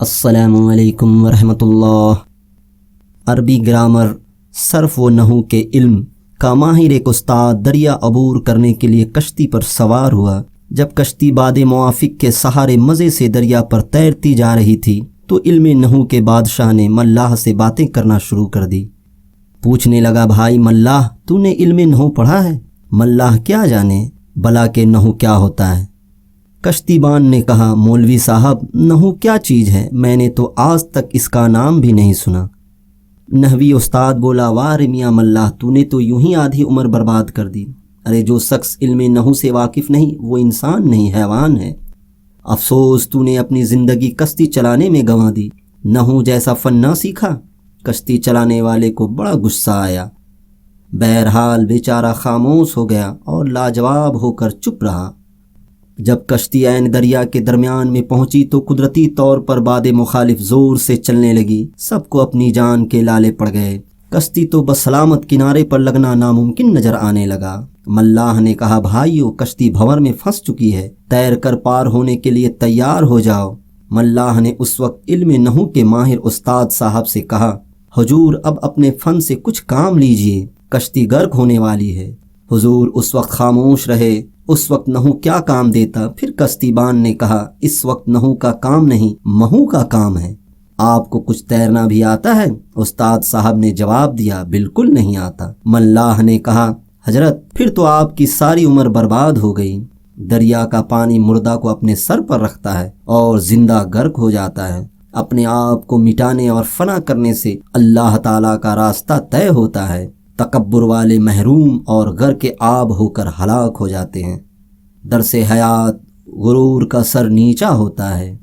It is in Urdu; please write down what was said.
السلام علیکم ورحمۃ اللہ۔ عربی گرامر، صرف و نحو کے علم کا ماہر ایک استاد دریا عبور کرنے کے لیے کشتی پر سوار ہوا۔ جب کشتی باد موافق کے سہارے مزے سے دریا پر تیرتی جا رہی تھی تو علم نحو کے بادشاہ نے ملاح سے باتیں کرنا شروع کر دی۔ پوچھنے لگا، بھائی ملاح، تو نے علم نحو پڑھا ہے؟ ملاح کیا جانے بلا کہ نحو کیا ہوتا ہے؟ کشتی بان نے کہا، مولوی صاحب، نحو کیا چیز ہے؟ میں نے تو آج تک اس کا نام بھی نہیں سنا۔ نحوی استاد بولا، واہ رے میاں ملاح، تو نے تو یوں ہی آدھی عمر برباد کر دی۔ ارے جو شخص علم نحو سے واقف نہیں وہ انسان نہیں، حیوان ہے۔ افسوس تو نے اپنی زندگی کشتی چلانے میں گنوا دی، نحو جیسا فن نہ سیکھا۔ کشتی چلانے والے کو بڑا غصہ آیا۔ بہرحال بیچارہ خاموش ہو گیا اور لاجواب ہو کر چپ رہا۔ جب کشتی عین دریا کے درمیان میں پہنچی تو قدرتی طور پر باد مخالف زور سے چلنے لگی۔ سب کو اپنی جان کے لالے پڑ گئے۔ کشتی تو بسلامت کنارے پر لگنا ناممکن نظر آنے لگا۔ ملاح نے کہا، بھائیو، کشتی بھنور میں پھنس چکی ہے، تیر کر پار ہونے کے لیے تیار ہو جاؤ۔ ملاح نے اس وقت علم نحو کے ماہر استاد صاحب سے کہا، حضور اب اپنے فن سے کچھ کام لیجئے، کشتی غرق ہونے والی ہے۔ حضور اس وقت خاموش رہے۔ اس وقت نحو کیا کام دیتا؟ پھر کشتی بان نے کہا، اس وقت نحو کا کام نہیں، محو کا کام ہے۔ آپ کو کچھ تیرنا بھی آتا ہے؟ استاد صاحب نے جواب دیا، بالکل نہیں آتا۔ ملاح نے کہا، حضرت پھر تو آپ کی ساری عمر برباد ہو گئی۔ دریا کا پانی مردہ کو اپنے سر پر رکھتا ہے اور زندہ غرق ہو جاتا ہے۔ اپنے آپ کو مٹانے اور فنا کرنے سے اللہ تعالیٰ کا راستہ طے ہوتا ہے۔ تکبر والے محروم اور غرق آب ہو کر ہلاک ہو جاتے ہیں۔ درس حیات، غرور کا سر نیچا ہوتا ہے۔